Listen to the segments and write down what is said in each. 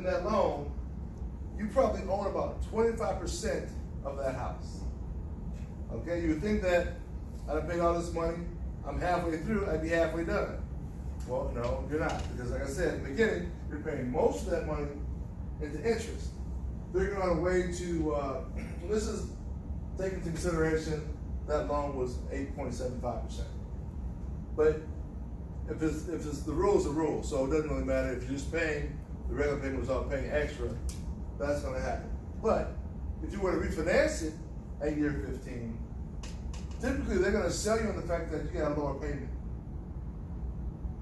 that loan, you probably own about 25% of that house. Okay, you would think that I'd paid all this money, I'm halfway through, I'd be halfway done. Well, no, you're not, because like I said in the beginning, you're paying most of that money into interest. Figuring out a way to, this is taking into consideration that loan was 8.75%. But if it's the rule is the rule, so it doesn't really matter if you're just paying the regular payment without paying extra, that's going to happen. But if you were to refinance it at year 15, typically they're going to sell you on the fact that you got a lower payment.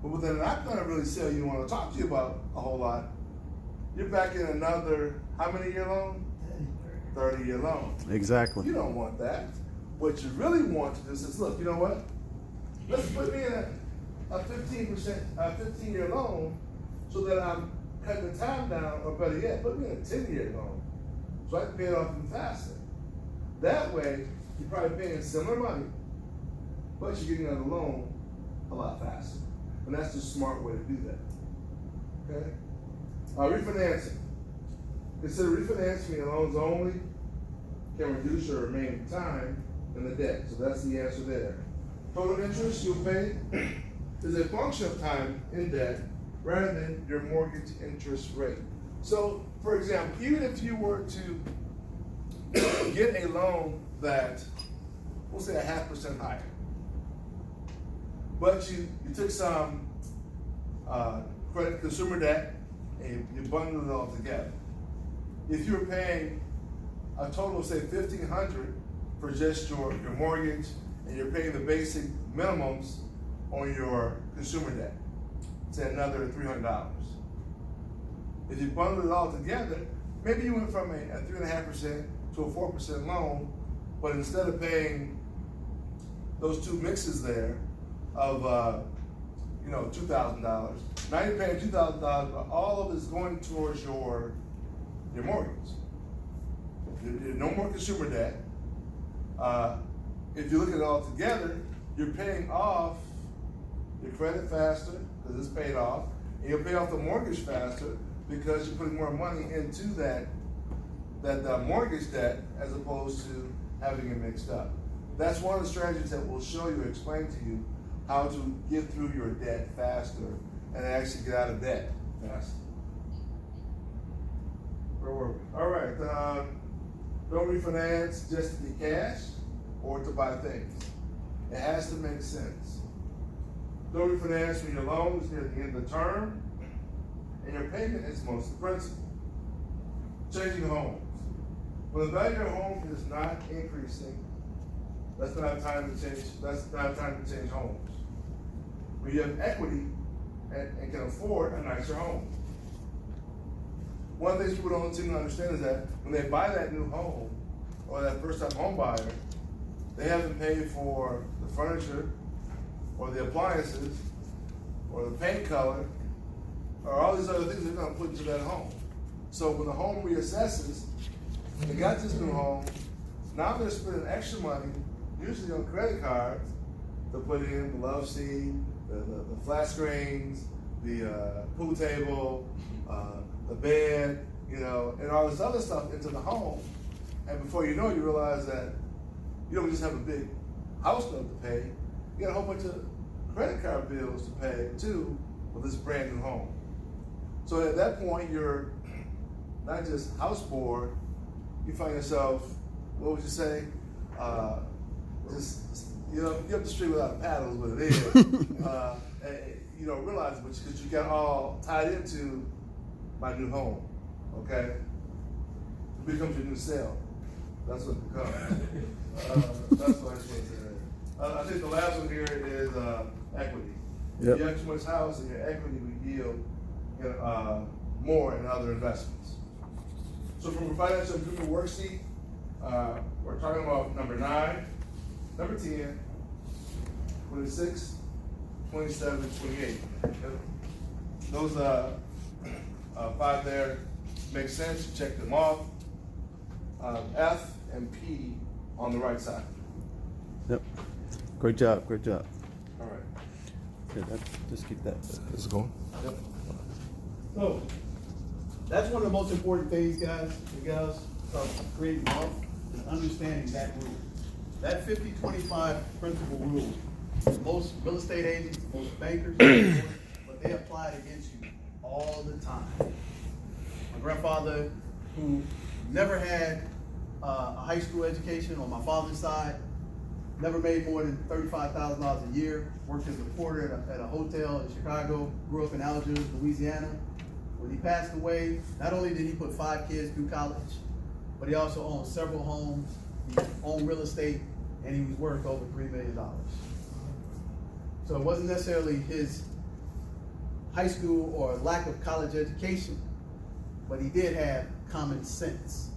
But what they're not going to really sell you, want to talk to you about a whole lot, you're back in another, how many year loan? 30-year loan. Exactly. You don't want that. What you really want to do is, look, you know what? Let's put me in a 15-year loan so that I'm cutting the time down, or better yet, put me in a 10-year loan so I can pay it off even faster. That way, you're probably paying similar money, but you're getting another loan a lot faster. And that's the smart way to do that. Okay? Refinancing. Consider refinancing your loans only can reduce your remaining time in the debt. So that's the answer there. Total interest you'll pay is a function of time in debt rather than your mortgage interest rate. So, for example, even if you were to get a loan that, we'll say 0.5% higher, but you took some credit consumer debt and you bundled it all together. If you were paying a total of say $1,500 for just your mortgage, and you're paying the basic minimums on your consumer debt, say another $300. If you bundle it all together, maybe you went from a 3.5% to a 4% loan, but instead of paying those two mixes there of $2,000, now you're paying $2,000, but all of it is going towards your mortgage. No more consumer debt. If you look at it all together, you're paying off your credit faster because it's paid off, and you'll pay off the mortgage faster because you're putting more money into that mortgage debt as opposed to having it mixed up. That's one of the strategies that we'll show you, explain to you how to get through your debt faster and actually get out of debt faster. Where were we? All right. Don't refinance just to be cash or to buy things. It has to make sense. Don't refinance when your loan is near the end of the term and your payment is mostly principal. Changing homes. When the value of your home is not increasing, that's not time to change. That's not time to change homes. When you have equity and can afford a nicer home. One of the things people don't seem to understand is that when they buy that new home or that first-time home buyer, they haven't paid for the furniture or the appliances or the paint color or all these other things they're going to put into that home. So when the home reassesses, they got this new home, now they're spending extra money, usually on credit cards, to put in the love seat, the flat screens, the pool table, the bed, and all this other stuff into the home. And before you know it, you realize that you don't just have a big house note to pay, you got a whole bunch of credit card bills to pay too with this brand new home. So at that point, you're not just house bored, you find yourself, what would you say? You're up the street without a paddle is what it is. And you don't realize it because you got all tied into my new home, okay? It becomes your new cell. That's what it becomes. That's what I just want to say. I think the last one here is equity. Yep. If you have too much house, and your equity will yield more in other investments. So from a financial improvement worksheet, we're talking about number 9, number 10, 26, 27, and 28. Those 5 there make sense. You check them off. F and P on the right side. Yep. Great job. Great job. All right. Yeah, just keep that. This is going. Yep. So That's one of the most important things, guys and gals, of creating wealth is understanding that rule. That 50-25 principle rule, most real estate agents, most bankers, but they apply it against you all the time. My grandfather, who never had a high school education on my father's side, never made more than $35,000 a year, worked as a porter at a hotel in Chicago, grew up in Algiers, Louisiana. When he passed away, not only did he put 5 kids through college, but he also owned several homes, he owned real estate, and he was worth over $3 million. So it wasn't necessarily his high school or lack of college education, but he did have common sense.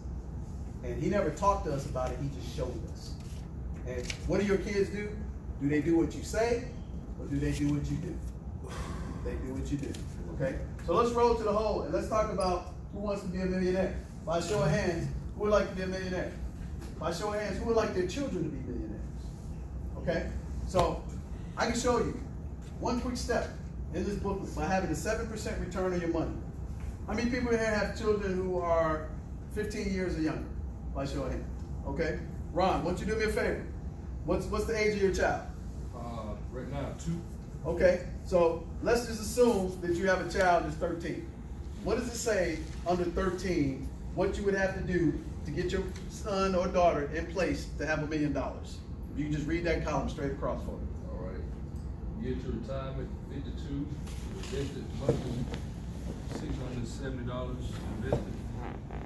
And he never talked to us about it, he just showed us. And what do your kids do? Do they do what you say, or do they do what you do? They do what you do, okay? So let's roll to the hole, and let's talk about who wants to be a millionaire. By show of hands, who would like to be a millionaire? By show of hands, who would like their children to be millionaires? Okay? So I can show you one quick step in this booklet by having a 7% return on your money. How many people here have children who are 15 years or younger? By show of hands. Okay? Ron, why don't you do me a favor? What's the age of your child? Right now, 2. Okay, so let's just assume that you have a child that's 13. What does it say under 13, what you would have to do to get your son or daughter in place to have $1 million? If you can just read that column straight across for me. All right. Get your retirement, 52, invested monthly, $670 invested.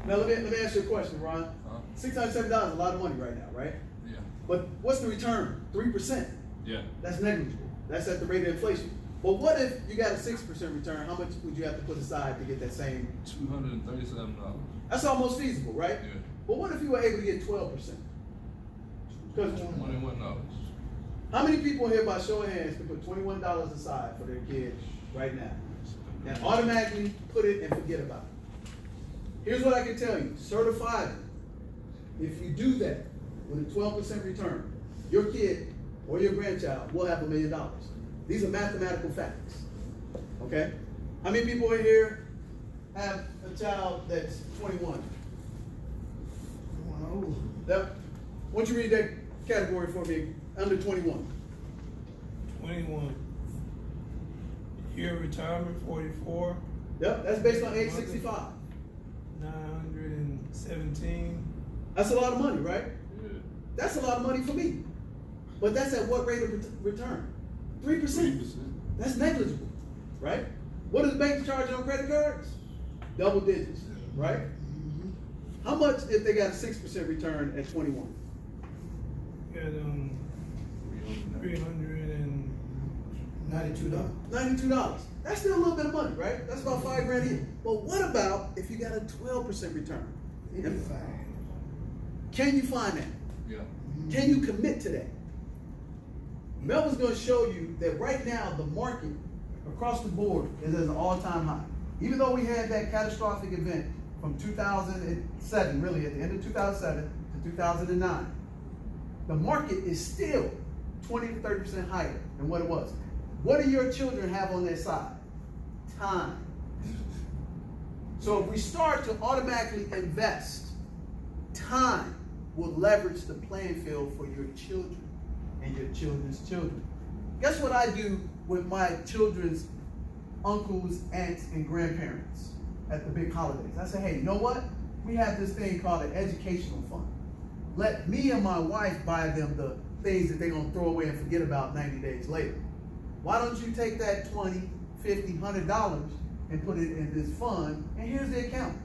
Now let me ask you a question, Ron. $670 is a lot of money right now, right? Yeah. But what's the return? 3%. Yeah. That's negligible. That's at the rate of inflation. But what if you got a 6% return? How much would you have to put aside to get that same? $237. That's almost feasible, right? Yeah. But what if you were able to get 12%? Because $21. how many people here, by show of hands, can put $21 aside for their kid right now and automatically put it and forget about it? Here's what I can tell you, certified. If you do that with a 12% return, your kid or your grandchild will have $1 million. These are mathematical facts. Okay? How many people in here have a child that's 21? Why don't you read that category for me? Under 21. 21. Year retirement, 44. Yep, that's based on age 65. 917. That's a lot of money, right? Yeah. That's a lot of money for me. But that's at what rate of return? 3%. 3%. That's negligible, right? What does banks charge on credit cards? Double digits, right? How much if they got a 6% return at 21? Got $392. $92. That's still a little bit of money, right? That's about $5 grand a year. But what about if you got a 12% return? Can you find that? Yeah. Can you commit to that? Melvin's going to show you that right now the market across the board is at an all-time high. Even though we had that catastrophic event from 2007, really at the end of 2007 to 2009, the market is still 20 to 30% higher than what it was. What do your children have on their side? Time. So if we start to automatically invest, time will leverage the playing field for your children and your children's children. Guess what I do with my children's uncles, aunts, and grandparents at the big holidays? I say, hey, you know what? We have this thing called an educational fund. Let me and my wife buy them the things that they're going to throw away and forget about 90 days later. Why don't you take that $20, $50, $100 and put it in this fund, and here's the account.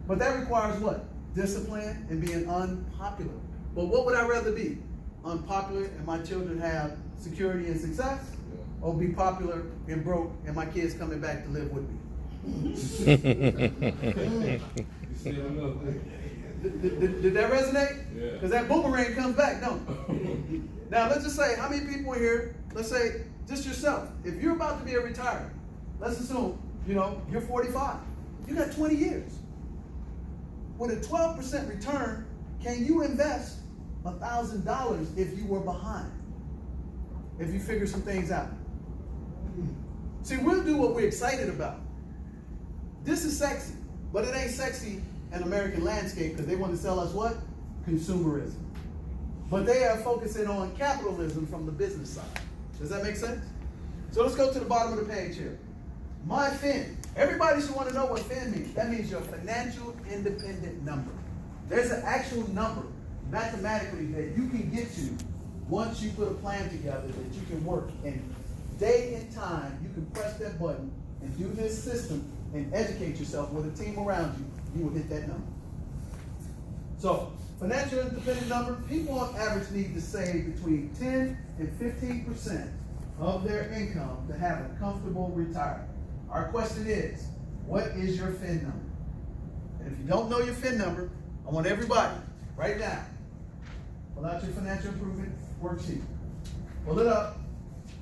But that requires what? Discipline and being unpopular. But what would I rather be? Unpopular and my children have security and success? Or be popular and broke and my kids coming back to live with me? Did that resonate? Yeah. Because that boomerang comes back, don't it? Now let's just say, how many people in here, let's say just yourself, if you're about to be a retiree, let's assume, you're 45, you got 20 years. With a 12% return, can you invest $1,000 if you were behind? If you figure some things out. See, we'll do what we're excited about. This is sexy, but it ain't sexy in American landscape because they want to sell us what? Consumerism. But they are focusing on capitalism from the business side. Does that make sense? So let's go to the bottom of the page here. My FIN. Everybody should want to know what FIN means. That means your financial independent number. There's an actual number mathematically that you can get to once you put a plan together that you can work. And day and time, you can press that button and do this system and educate yourself with a team around you, you will hit that number. So, financial independent number, people on average need to save between 10 and 15% of their income to have a comfortable retirement. Our question is, what is your FIN number? And if you don't know your FIN number, I want everybody, right now, pull out your financial improvement worksheet. Pull it up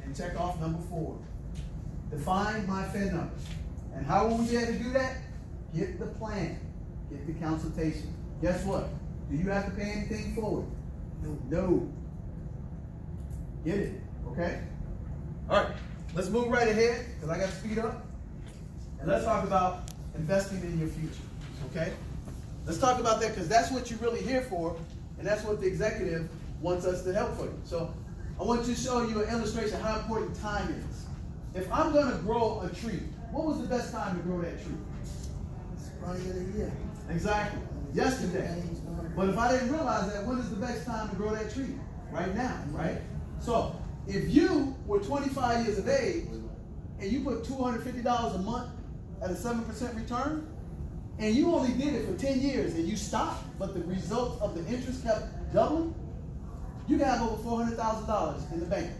and check off number 4. Define my FIN number. And how will we be able to do that? Get the plan. Get the consultation. Guess what? Do you have to pay anything for it? No. Get it, okay? All right, let's move right ahead, because I got to speed up. And let's talk about investing in your future, okay? Let's talk about that, because that's what you're really here for, and that's what the executive wants us to help for you. So I want to show you an illustration of how important time is. If I'm going to grow a tree, what was the best time to grow that tree? Spring of the year. Exactly. Yesterday. But if I didn't realize that, when is the best time to grow that tree? Right now, right? So if you were 25 years of age and you put $250 a month at a 7% return, and you only did it for 10 years and you stopped, but the result of the interest kept doubling, you can have over $400,000 in the bank.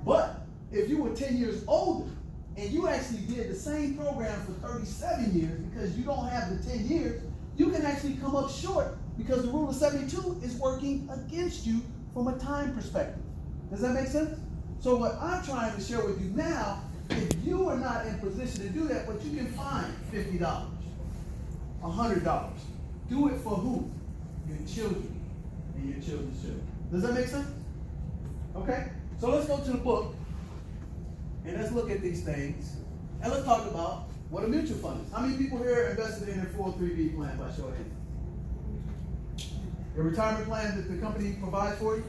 But if you were 10 years older and you actually did the same program for 37 years because you don't have the 10 years, you can actually come up short because the rule of 72 is working against you from a time perspective. Does that make sense? So what I'm trying to share with you now, if you are not in position to do that, but you can find $50, $100. Do it for who? Your children and your children's children. Does that make sense? Okay? So let's go to the book and let's look at these things and let's talk about what a mutual fund is. How many people here are invested in their 403B plan by show of hands? Your retirement plan that the company provides for you?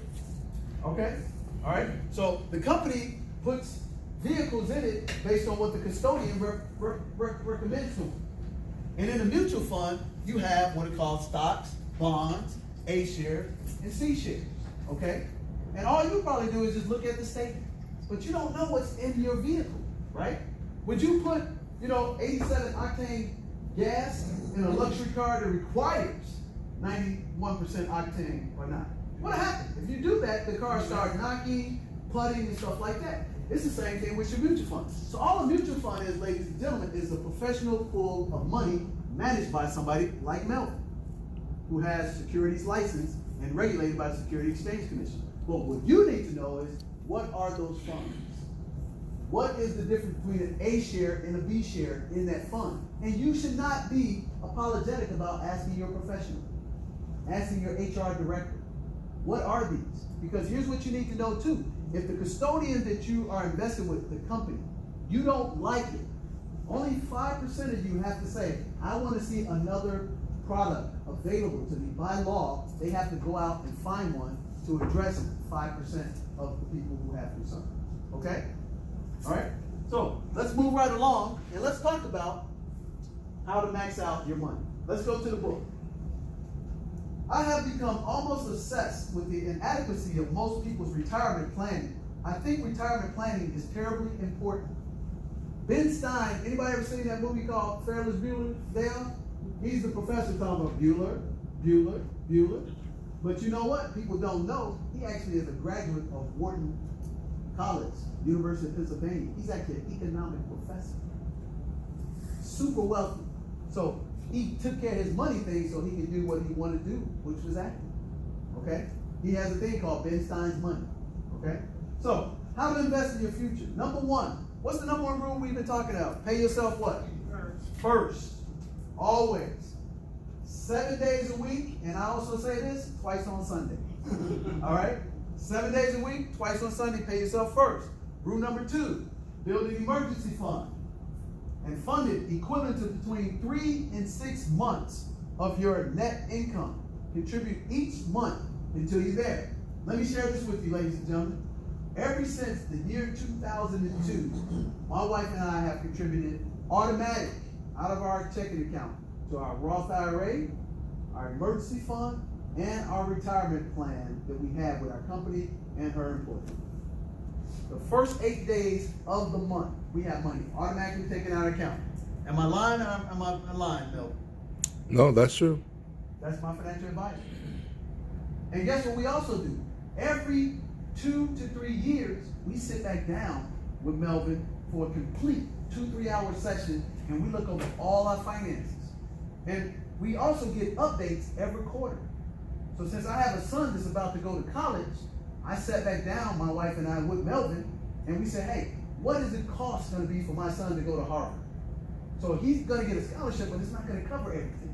Okay? All right? So the company puts vehicles in it based on what the custodian recommends to them. And in a mutual fund, you have what are called stocks, bonds, A shares, and C shares. Okay? And all you probably do is just look at the statement. But you don't know what's in your vehicle, right? Would you put, 87 octane gas in a luxury car that requires 91% octane or not? What happens? If you do that, the car starts knocking, putting, and stuff like that. It's the same thing with your mutual fund. So all a mutual fund is, ladies and gentlemen, is a professional pool of money managed by somebody like Melvin, who has securities license and regulated by the Securities Exchange Commission. But what you need to know is, what are those funds? What is the difference between an A share and a B share in that fund? And you should not be apologetic about asking your professional, asking your HR director, what are these? Because here's what you need to know too. If the custodian that you are invested with, the company, you don't like it, only 5% of you have to say, I want to see another product available to me. By law, they have to go out and find one to address 5% of the people who have concern. Okay? All right? So let's move right along and let's talk about how to max out your money. Let's go to the book. I have become almost obsessed with the inadequacy of most people's retirement planning. I think retirement planning is terribly important. Ben Stein, anybody ever seen that movie called Ferris Bueller? Dale? He's the professor talking about Bueller. But you know what? People don't know. He actually is a graduate of Wharton College, University of Pennsylvania. He's actually an economic professor. Super wealthy. So he took care of his money thing so he could do what he wanted to do, which was acting. Okay? He has a thing called Ben Stein's money. Okay? So, how to invest in your future. Number one, what's the number one rule we've been talking about? Pay yourself what? First. Always. 7 days a week, and I also say this, twice on Sunday. All right? 7 days a week, twice on Sunday, pay yourself first. Rule number two, build an emergency fund and fund it equivalent to between 3 and 6 months of your net income. Contribute each month until you're there. Let me share this with you, ladies and gentlemen. Ever since the year 2002, my wife and I have contributed automatic out of our checking account to our Roth IRA, our emergency fund, and our retirement plan that we have with our company and her employees. The first 8 days of the month, we have money automatically taken out of account. Am I lying or am I lying, Bill? No, that's true. That's my financial advisor. And guess what we also do? Every 2 to 3 years, we sit back down with Melvin for a complete 2-3 hour session, and we look over all our finances. And we also get updates every quarter. So since I have a son that's about to go to college, I sat back down, my wife and I, with Melvin, and we said, hey, what is the cost going to be for my son to go to Harvard? So he's going to get a scholarship, but it's not going to cover everything.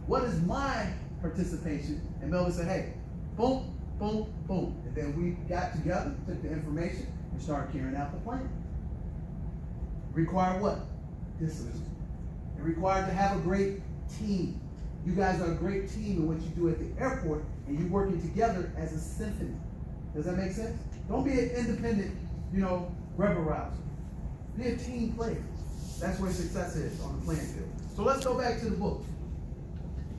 What is my participation? And Melvin said, hey, boom, boom, boom. And then we got together, took the information, and started carrying out the plan. Required what? Discipline. It required to have a great team. You guys are a great team in what you do at the airport, and you're working together as a symphony. Does that make sense? Don't be an independent, rebel rouser. Be a team player. That's where success is on the playing field. So let's go back to the book.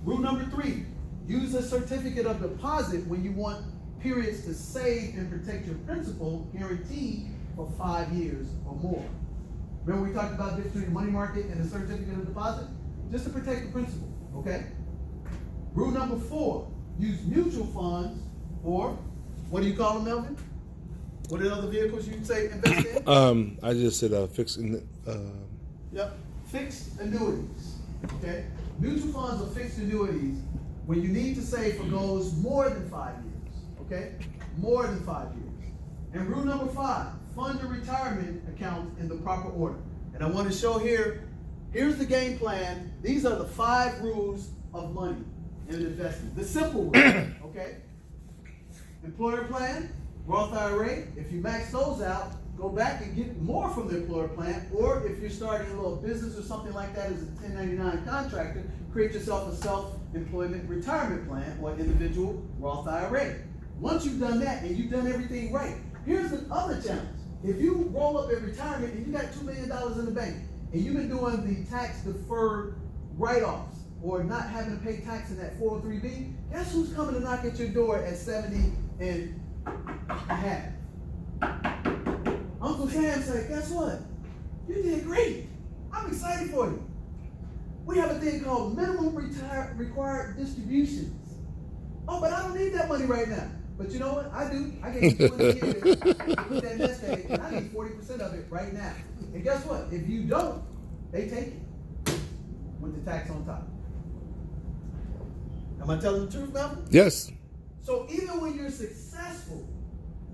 Rule number 3, use a certificate of deposit when you want periods to save and protect your principal guaranteed for 5 years or more. Remember we talked about the difference between the money market and the certificate of deposit? Just to protect the principal, okay? Rule number 4, use mutual funds, or what do you call them, Melvin? What are the other vehicles you say invest in? I just said fixing. Yep, fixed annuities, okay? Mutual funds are fixed annuities when you need to save for goals more than 5 years, okay? More than 5 years. And rule number 5, fund your retirement account in the proper order. And I want to show here, here's the game plan. These are the 5 rules of money and investing. The simple rules, okay? Employer plan, Roth IRA. If you max those out, go back and get more from the employer plan. Or if you're starting a little business or something like that as a 1099 contractor, create yourself a self-employment retirement plan or individual Roth IRA. Once you've done that and you've done everything right, here's the other challenge. If you roll up in retirement and you got $2 million in the bank and you've been doing the tax deferred write-offs or not having to pay tax in that 403B, guess who's coming to knock at your door at 70 and a half? Uncle Sam said, guess what? You did great. I'm excited for you. We have a thing called minimum required distributions. Oh, but I don't need that money right now. But you know what? I do. I get you 20 years to put that nest egg, and I need 40% of it right now. And guess what? If you don't, they take it with the tax on top. Am I telling the truth, Malcolm? Yes. So even when you're successful,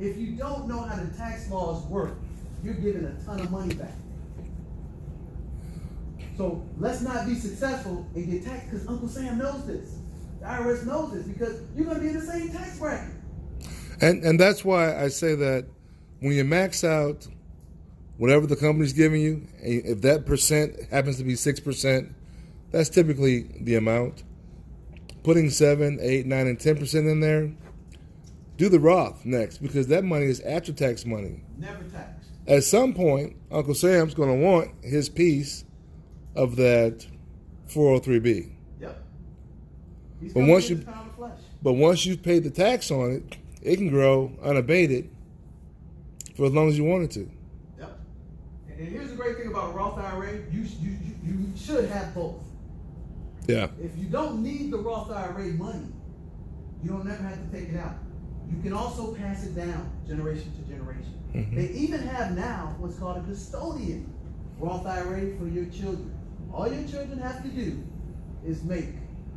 if you don't know how the tax laws work, you're giving a ton of money back. So let's not be successful and get taxed, because Uncle Sam knows this. The IRS knows this, because you're going to be in the same tax bracket. And that's why I say that when you max out whatever the company's giving you, if that percent happens to be 6%, that's typically the amount. Putting 7, 8, 9, and 10% in there, do the Roth next, because that money is after-tax money. Never taxed. At some point, Uncle Sam's going to want his piece of that 403B. Yep. He's But gonna once get you- the pound of flesh. But once you've paid the tax on it, it can grow unabated for as long as you want it to. Yep. And here's the great thing about a Roth IRA. You should have both. Yeah. If you don't need the Roth IRA money, you don't never have to take it out. You can also pass it down generation to generation. Mm-hmm. They even have now what's called a custodian Roth IRA for your children. All your children have to do is make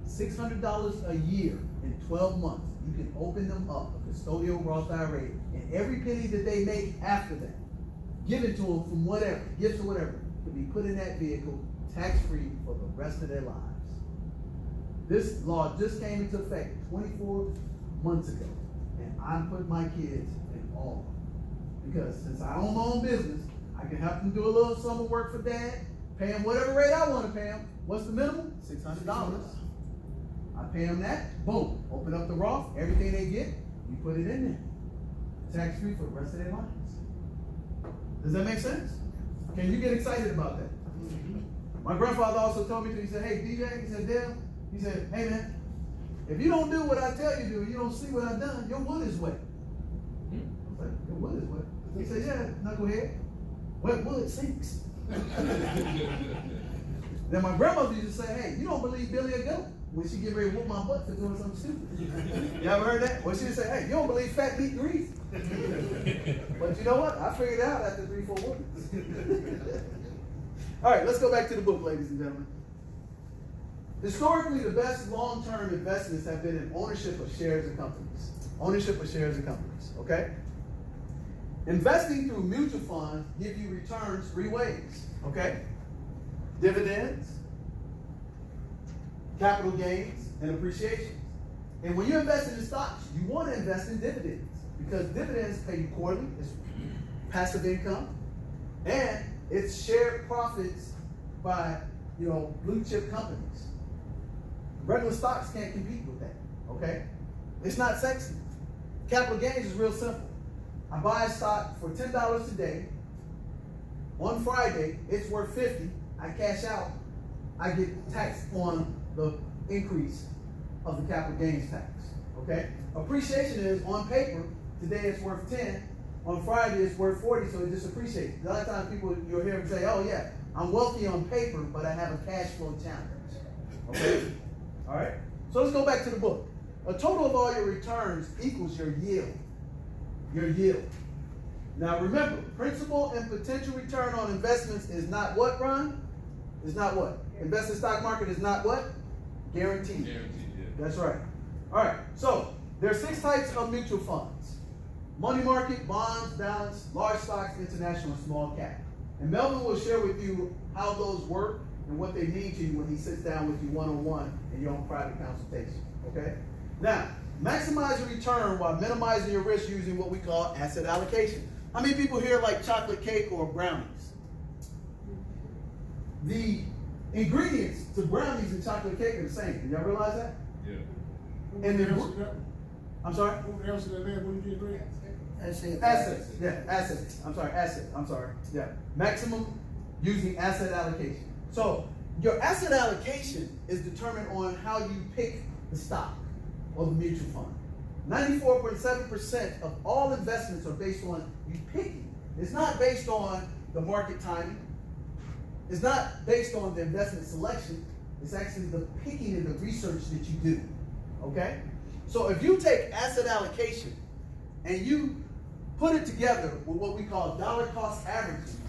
$600 a year in 12 months. You can open them up a custodial Roth IRA, and every penny that they make after that, give it to them from whatever, gifts or whatever, to be put in that vehicle tax-free for the rest of their lives. This law just came into effect 24 months ago, and I put my kids in awe. Because since I own my own business, I can help them do a little summer work for dad, pay him whatever rate I want to pay him. What's the minimum? $600. I pay them that, boom, open up the Roth, everything they get, you put it in there. Tax-free for the rest of their lives. Does that make sense? Can you get excited about that? My grandfather also told me, he said, hey, DJ, he said, Dale, he said, hey, man, if you don't do what I tell you to do, you don't see what I've done, your wood is wet. I was like, your wood is wet? He said, yeah, knucklehead, wet wood sinks. Then my grandmother used to say, hey, you don't believe Billy a goat when she get ready to whoop my butt for doing something stupid. You ever heard that? Well, she would say, hey, you don't believe fat meat grease. But you know what? I figured it out after 3-4 weeks. All right, let's go back to the book, ladies and gentlemen. Historically, the best long-term investments have been in ownership of shares of companies. Ownership of shares of companies, okay? Investing through mutual funds give you returns 3 ways, okay? Dividends, capital gains, and appreciation. And when you invest in the stocks, you want to invest in dividends because dividends pay you quarterly, it's passive income, and it's shared profits by, blue chip companies. Regular stocks can't compete with that, okay? It's not sexy. Capital gains is real simple. I buy a stock for $10 today. On Friday, it's worth $50. I cash out. I get taxed on the increase of the capital gains tax, okay? Appreciation is on paper, today it's worth 10. On Friday, it's worth 40, so it just appreciates. A lot of times people, you'll hear them say, oh yeah, I'm wealthy on paper, but I have a cash flow challenge, okay? All right, so let's go back to the book. A total of all your returns equals your yield. Your yield. Now remember, principal and potential return on investments is not what, Ron? Is not what? Invest in the stock market is not what? Guaranteed. Guaranteed, yeah. That's right. All right, so there are 6 types of mutual funds. Money market, bonds, balance, large stocks, international, and small cap. And Melvin will share with you how those work and what they mean to you when he sits down with you one-on-one in your own private consultation, okay? Now, maximize your return while minimizing your risk using what we call asset allocation. How many people here like chocolate cake or brownies? The ingredients to brownies and chocolate cake are the same. Did y'all realize that? Yeah. And I'm sorry? Assets. Yeah, assets. I'm sorry. Yeah. Maximum using asset allocation. So your asset allocation is determined on how you pick the stock or the mutual fund. 94.7% of all investments are based on you picking. It's not based on the market timing. It's not based on the investment selection. It's actually the picking and the research that you do. Okay? So if you take asset allocation and you put it together with what we call dollar cost averaging,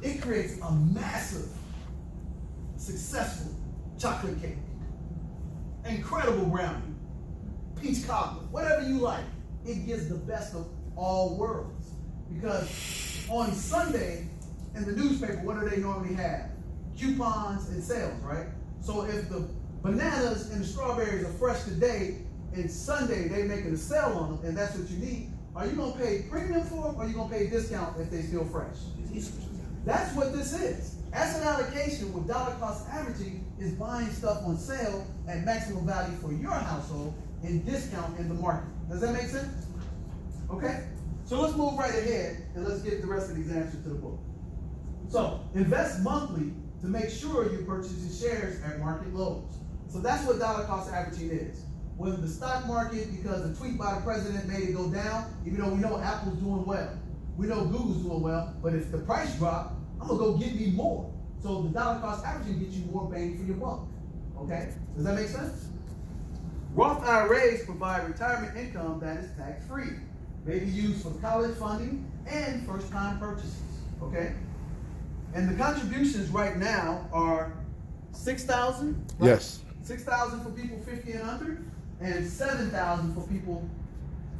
it creates a massive, successful chocolate cake, incredible brownie, peach cobbler, whatever you like. It gives the best of all worlds. Because on Sunday in the newspaper, what do they normally have? Coupons and sales, right? So if the bananas and the strawberries are fresh today, and Sunday they're making a sale on them, and that's what you need, are you going to pay premium for them, or are you going to pay a discount if they're still fresh? That's what this is. Asset allocation with dollar cost averaging is buying stuff on sale at maximum value for your household and discount in the market. Does that make sense? Okay? So let's move right ahead and let's get the rest of these answers to the book. So invest monthly to make sure you're purchasing shares at market lows. So that's what dollar cost averaging is. When the stock market, because a tweet by the president made it go down, even though we know Apple's doing well, we know Google's doing well, but if the price drop, I'm gonna go get me more. So the dollar cost averaging gets you more bang for your buck. Okay? Does that make sense? Roth IRAs provide retirement income that is tax-free. May be used for college funding and first-time purchases. Okay? And the contributions right now are $6,000. Right? Yes. $6,000 for people 50 and under, and $7,000 for people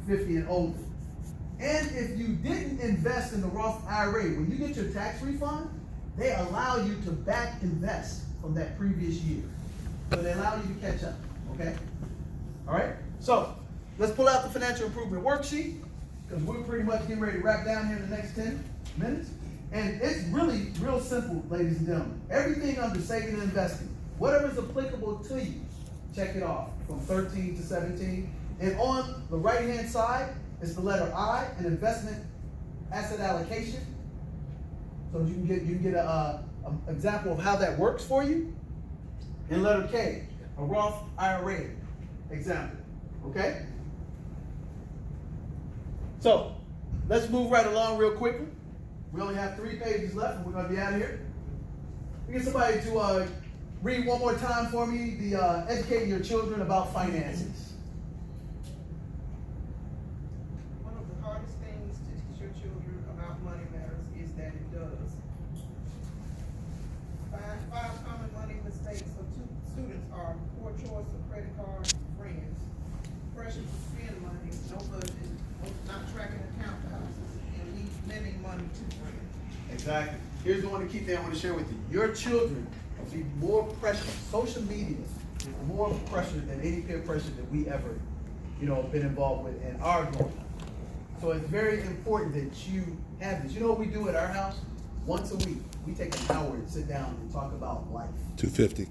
50 and older. And if you didn't invest in the Roth IRA, when you get your tax refund, they allow you to back invest from that previous year. So they allow you to catch up, okay? All right, so let's pull out the financial improvement worksheet, because we're pretty much getting ready to wrap down here in the next 10 minutes. And it's really real simple, ladies and gentlemen. Everything under saving and investing, whatever is applicable to you, check it off from 13 to 17. And on the right-hand side is the letter I, an investment asset allocation. So you can get an example of how that works for you. And letter K, a Roth IRA example. Okay? So let's move right along real quickly. We only have 3 pages left and we're going to be out of here. We get somebody to read one more time for me the educating your children about finances. One of the hardest things to teach your children about money matters is that it does. Five common money mistakes of students are poor choice of credit cards and friends, pressure to spend money, no budget, not tracking account balances, and lending money to friends. Exactly. Here's the one to keep that I want to share with you. Your children will be more pressured. Social media is more pressured than any peer pressure that we ever, been involved with in our growing up. So it's very important that you have this. You know what we do at our house? Once a week, we take an hour and sit down and talk about life. 250.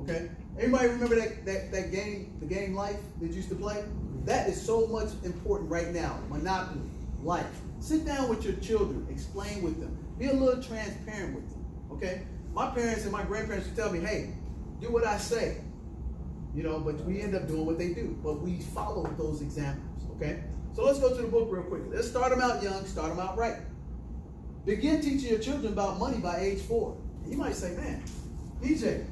Okay? Everybody remember that game, the game Life that you used to play? That is so much important right now. Monopoly, life. Sit down with your children, explain with them, be a little transparent with them. Okay? My parents and my grandparents would tell me, hey, do what I say. But we end up doing what they do. But we follow those examples. Okay? So let's go to the book real quickly. Let's start them out young, start them out right. Begin teaching your children about money by age 4. And you might say, man, DJ,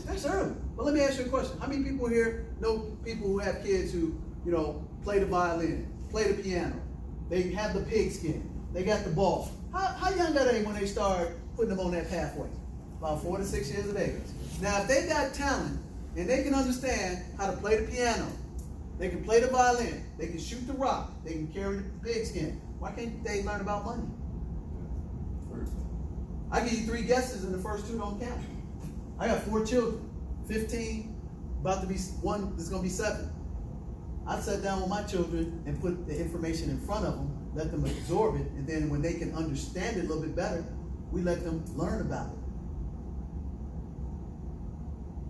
that's early. But let me ask you a question. How many people here know people who have kids who, play the violin, play the piano, they have the pigskin, they got the ball? How young are they when they start putting them on that pathway? About 4 to 6 years of age. Now, if they got talent and they can understand how to play the piano, they can play the violin, they can shoot the rock, they can carry the pigskin, why can't they learn about money? I give you 3 guesses and the first 2 don't count. I got 4 children, 15, about to be 1 that's going to be 7. I sat down with my children and put the information in front of them, let them absorb it, and then when they can understand it a little bit better, we let them learn about it.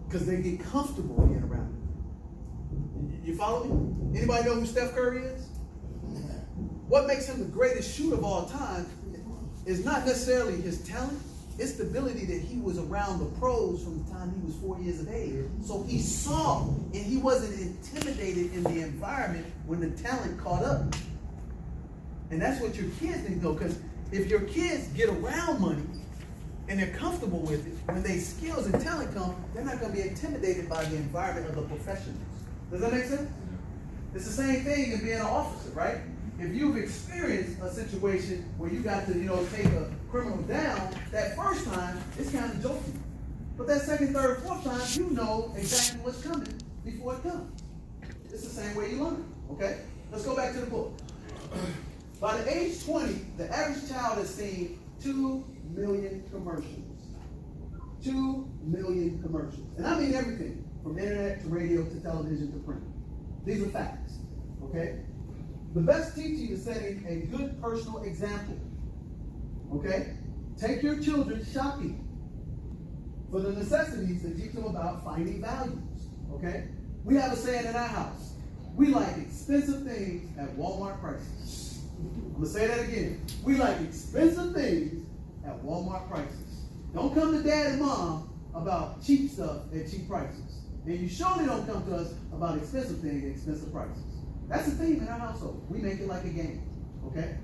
Because they get comfortable being around it. You follow me? Anybody know who Steph Curry is? What makes him the greatest shooter of all time is not necessarily his talent, it's the ability that he was around the pros from the time he was 4 years of age. So he saw, and he wasn't intimidated in the environment when the talent caught up. And that's what your kids need to know, because if your kids get around money and they're comfortable with it, when their skills and talent come, they're not going to be intimidated by the environment of the professionals. Does that make sense? It's the same thing in being an officer, right? If you've experienced a situation where you got to, take a criminal down, that first time, it's kind of joking. But that second, third, fourth time, you know exactly what's coming before it comes. It's the same way you learn, okay? Let's go back to the book. By the age 20, the average child has seen 2 million commercials. 2 million commercials. And I mean everything, from internet to radio to television to print. These are facts, okay? The best teaching is setting a good personal example. Okay? Take your children shopping for the necessities and teach them about finding values. Okay? We have a saying in our house. We like expensive things at Walmart prices. I'm going to say that again. We like expensive things at Walmart prices. Don't come to dad and mom about cheap stuff at cheap prices. And you surely don't come to us about expensive things at expensive prices. That's the theme in our household. We make it like a game, okay?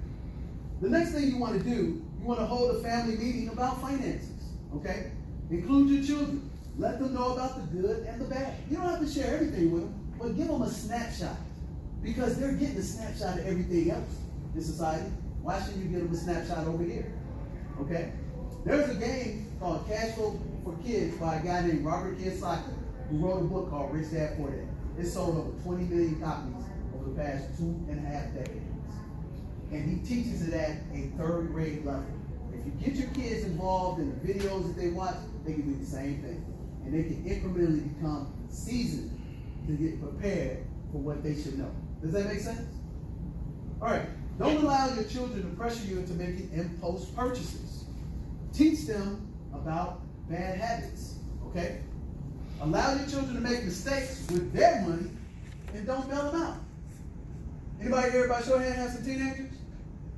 The next thing you want to do, you want to hold a family meeting about finances, okay? Include your children. Let them know about the good and the bad. You don't have to share everything with them, but give them a snapshot, because they're getting a snapshot of everything else in society. Why shouldn't you give them a snapshot over here, okay? There's a game called Cash Flow for Kids by a guy named Robert Kiyosaki, who wrote a book called Rich Dad Poor Dad. It sold over 20 million copies over the past 2.5 decades. And he teaches it at a 3rd grade level. If you get your kids involved in the videos that they watch, they can do the same thing. And they can incrementally become seasoned to get prepared for what they should know. Does that make sense? All right, Don't allow your children to pressure you into making impulse purchases. Teach them about bad habits, okay? Allow your children to make mistakes with their money and don't bail them out. Anybody here, by show of hand, have some teenagers?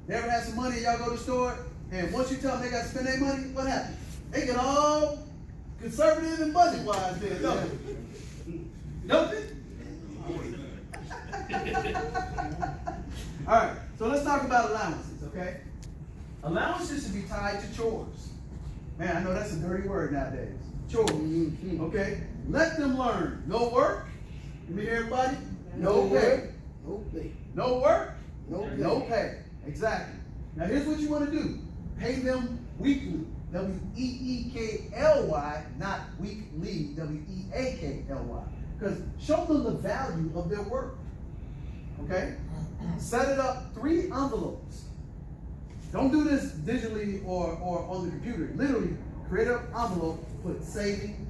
They ever had some money and y'all go to the store, and once you tell them they got to spend their money, what happens? They get all conservative and budget-wise there, don't they? Don't they? All right, so let's talk about allowances, okay? Allowances should be tied to chores. Man, I know that's a dirty word nowadays. Chores, okay? Let them learn. No work. Let me hear everybody. No pay. No pay. No work. No pay. No pay. Exactly. Now here's what you want to do. Pay them weekly. W-E-E-K-L-Y, not weekly. W-E-A-K-L-Y. Because show them the value of their work. Okay? Set it up 3 envelopes. Don't do this digitally or on the computer. Literally, create an envelope, put savings,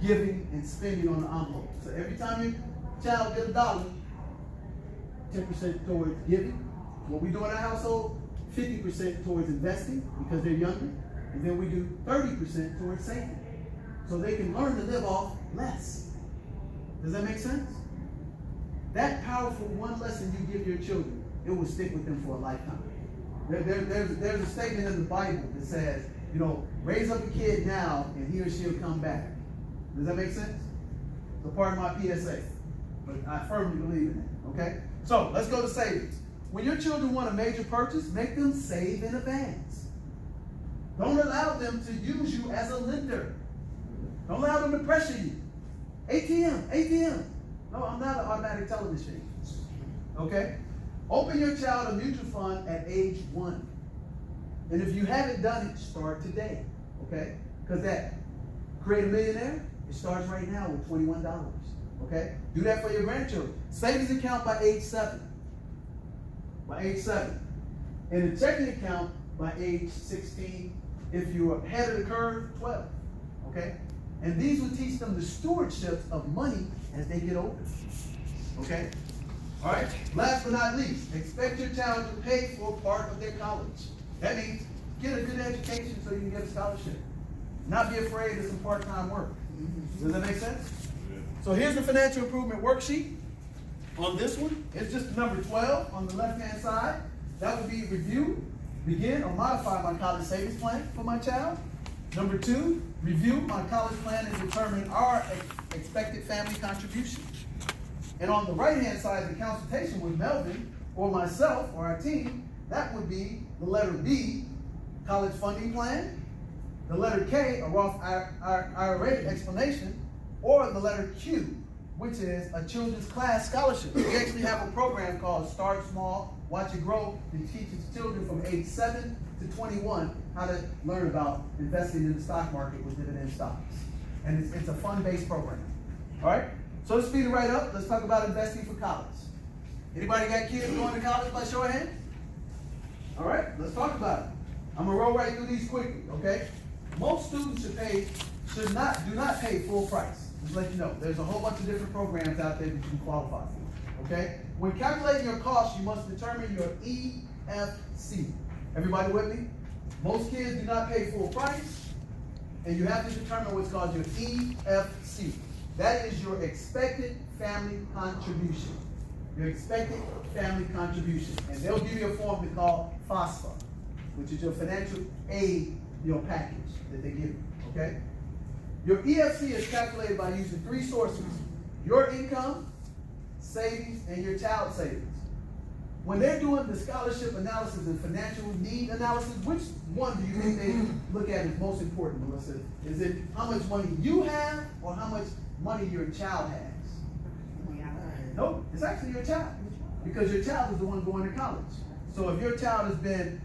giving, and spending on the envelope. So every time your child gets $1, 10% towards giving. What we do in our household, 50% towards investing because they're younger. And then we do 30% towards saving. So they can learn to live off less. Does that make sense? That powerful one lesson you give your children, it will stick with them for a lifetime. There's a statement in the Bible that says, you know, raise up a kid now and he or she will come back. Does that make sense? It's a part of my PSA. But I firmly believe in it, okay? So let's go to savings. When your children want a major purchase, make them save in advance. Don't allow them to use you as a lender. Don't allow them to pressure you. ATM. No, I'm not an automatic teller machine. Okay? Open your child a mutual fund at age 1. And if you haven't done it, start today. Okay? Because that Create a Millionaire, it starts right now with $21. Okay? Do that for your grandchildren. Savings account by age 7. By age 7. And a checking account by age 16. If you're ahead of the curve, 12. Okay? And these will teach them the stewardship of money as they get older. Okay? All right? Last but not least, expect your child to pay for part of their college. That means get a good education so you can get a scholarship. Not be afraid of some part-time work. Does that make sense? So here's the financial improvement worksheet. On this one, it's just number 12 on the left-hand side. That would be review, begin, or modify my college savings plan for my child. Number 2, review my college plan and determine our expected family contribution. And on the right-hand side, the consultation with Melvin or myself or our team, that would be the letter B, college funding plan, the letter K, a Roth IRA explanation, or the letter Q, which is a children's class scholarship. We actually have a program called Start Small, Watch It Grow, that teaches children from age 7 to 21 how to learn about investing in the stock market with dividend stocks. And it's a fun-based program. All right? So let's speed it right up. Let's talk about investing for college. Anybody got kids going to college by show of hands? All right, let's talk about it. I'm gonna roll right through these quickly, okay? Most students do not pay full price. Just to let you know, there's a whole bunch of different programs out there that you can qualify for, okay? When calculating your costs, you must determine your EFC. Everybody with me? Most kids do not pay full price, and you have to determine what's called your EFC. That is your expected family contribution. Your expected family contribution. And they'll give you a form they call FAFSA, which is your financial aid, package that they give you, okay? Your EFC is calculated by using 3 sources: your income, savings, and your child savings. When they're doing the scholarship analysis and financial need analysis, which one do you think they look at as most important, Melissa? Is it how much money you have or how much money your child has? Nope, it's actually your child. Because your child is the one going to college. So if your child has been,